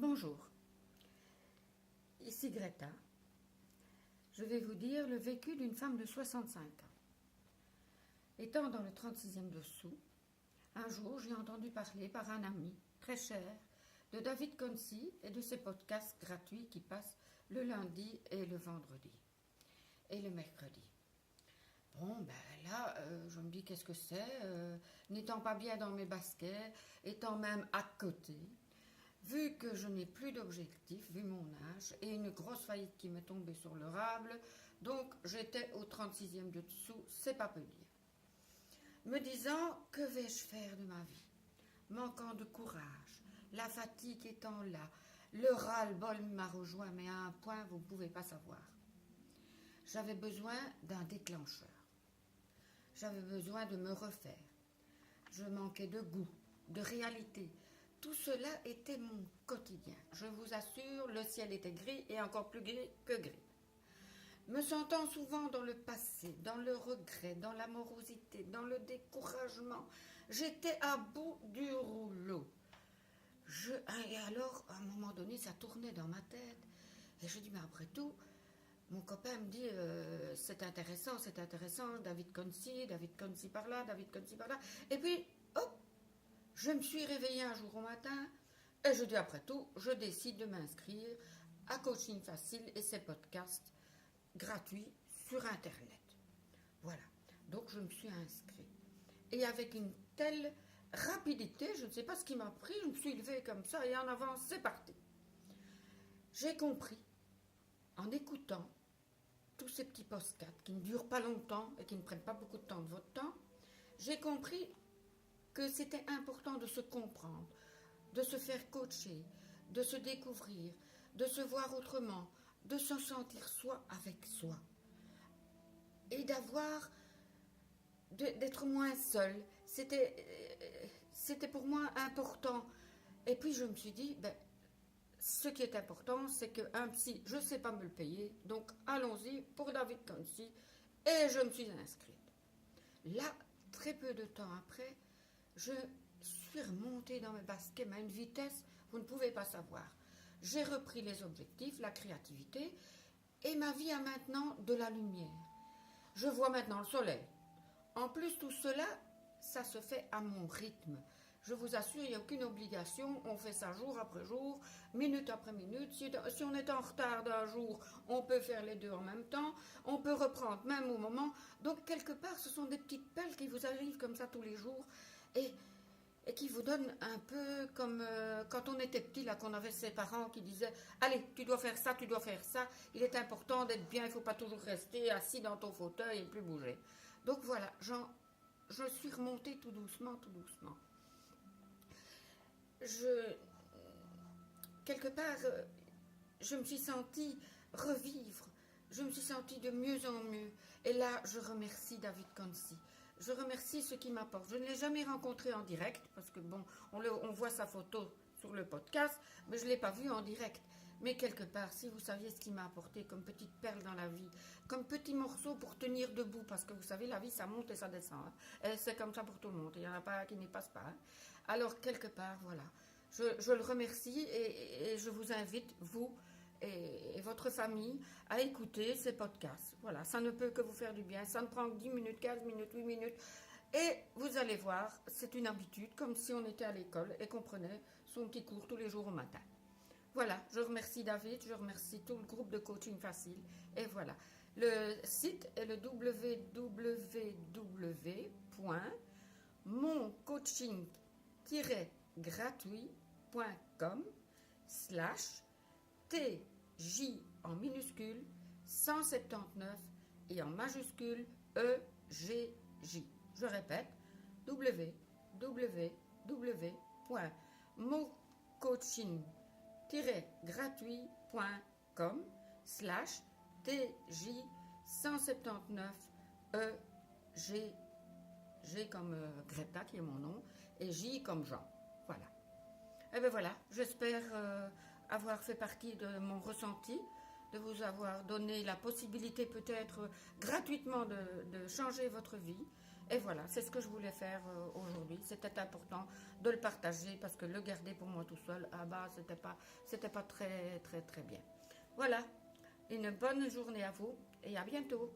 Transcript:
Bonjour, ici Greta. Je vais vous dire le vécu d'une femme de 65 ans. Étant dans le 36e dessous, un jour j'ai entendu parler par un ami très cher de David Concy et de ses podcasts gratuits qui passent le lundi et le vendredi et le mercredi. Bon, ben là, je me dis qu'est-ce que c'est, n'étant pas bien dans mes baskets, étant même à côté, vu que je n'ai plus d'objectif, vu mon âge, et une grosse faillite qui m'est tombée sur le rable, donc j'étais au 36e de dessous, c'est pas peu dire. Me disant, que vais-je faire de ma vie? Manquant de courage, la fatigue étant là, le ras-le-bol m'a rejoint, mais à un point vous ne pouvez pas savoir. J'avais besoin d'un déclencheur. J'avais besoin de me refaire. Je manquais de goût, de réalité. Tout cela était mon quotidien. Je vous assure, le ciel était gris et encore plus gris que gris. Me sentant souvent dans le passé, dans le regret, dans l'amorosité, dans le découragement, j'étais à bout du rouleau. Et alors, à un moment donné, ça tournait dans ma tête. Et je dis, mais après tout, mon copain me dit, c'est intéressant, David Concy par-là, David Concy par-là. Et puis, hop, je me suis réveillée un jour au matin et je dis, après tout, je décide de m'inscrire à Coaching Facile et ses podcasts gratuits sur Internet. Voilà, donc je me suis inscrite. Et avec une telle rapidité, je ne sais pas ce qui m'a pris, je me suis levée comme ça et en avant, c'est parti. J'ai compris, en écoutant tous ces petits podcasts qui ne durent pas longtemps et qui ne prennent pas beaucoup de temps de votre temps, j'ai compris que c'était important de se comprendre, de se faire coacher, de se découvrir, de se voir autrement, de se sentir soi avec soi et d'être moins seul. C'était pour moi important. Et puis je me suis dit, ce qui est important, c'est qu'un psy, je ne sais pas me le payer, donc allons-y pour David Concy, et je me suis inscrite. Là, très peu de temps après, je suis remontée dans mes baskets à une vitesse, vous ne pouvez pas savoir. J'ai repris les objectifs, la créativité, et ma vie a maintenant de la lumière. Je vois maintenant le soleil. En plus, tout cela, ça se fait à mon rythme. Je vous assure, il n'y a aucune obligation, on fait ça jour après jour, minute après minute. Si on est en retard d'un jour, on peut faire les deux en même temps, on peut reprendre même au moment. Donc, quelque part, ce sont des petites perles qui vous arrivent comme ça tous les jours et qui vous donnent un peu comme quand on était petit, là, qu'on avait ses parents qui disaient « Allez, tu dois faire ça, il est important d'être bien, il ne faut pas toujours rester assis dans ton fauteuil et plus bouger. » Donc voilà, je suis remontée tout doucement. Quelque part, je me suis sentie revivre, je me suis sentie de mieux en mieux. Et là, je remercie David Concy. Je remercie ce qu'il m'apporte. Je ne l'ai jamais rencontré en direct, parce que bon, on voit sa photo sur le podcast, mais je ne l'ai pas vu en direct. Mais quelque part, si vous saviez ce qu'il m'a apporté comme petite perle dans la vie, comme petit morceau pour tenir debout, parce que vous savez, la vie, ça monte et ça descend. Hein. Et c'est comme ça pour tout le monde. Il n'y en a pas qui n'y passe pas. Hein. Alors, quelque part, voilà. Je le remercie et je vous invite, vous et votre famille, à écouter ces podcasts. Voilà, ça ne peut que vous faire du bien. Ça ne prend que 10 minutes, 15 minutes, 8 minutes. Et vous allez voir, c'est une habitude, comme si on était à l'école et qu'on prenait son petit cours tous les jours au matin. Voilà, je remercie David, je remercie tout le groupe de Coaching Facile. Et voilà, le site est le www.moncoachinggratuit.com/TJ en minuscule 179 et en majuscule EGJ. Je répète, www.moncoaching-gratuit.com/TJ179EG. G comme Greta, qui est mon nom, et J comme Jean. Voilà. Et bien voilà, j'espère avoir fait partie de mon ressenti, de vous avoir donné la possibilité peut-être gratuitement de changer votre vie. Et voilà, c'est ce que je voulais faire aujourd'hui. C'était important de le partager parce que le garder pour moi tout seul, ah bah, c'était pas très, très, très bien. Voilà, une bonne journée à vous et à bientôt.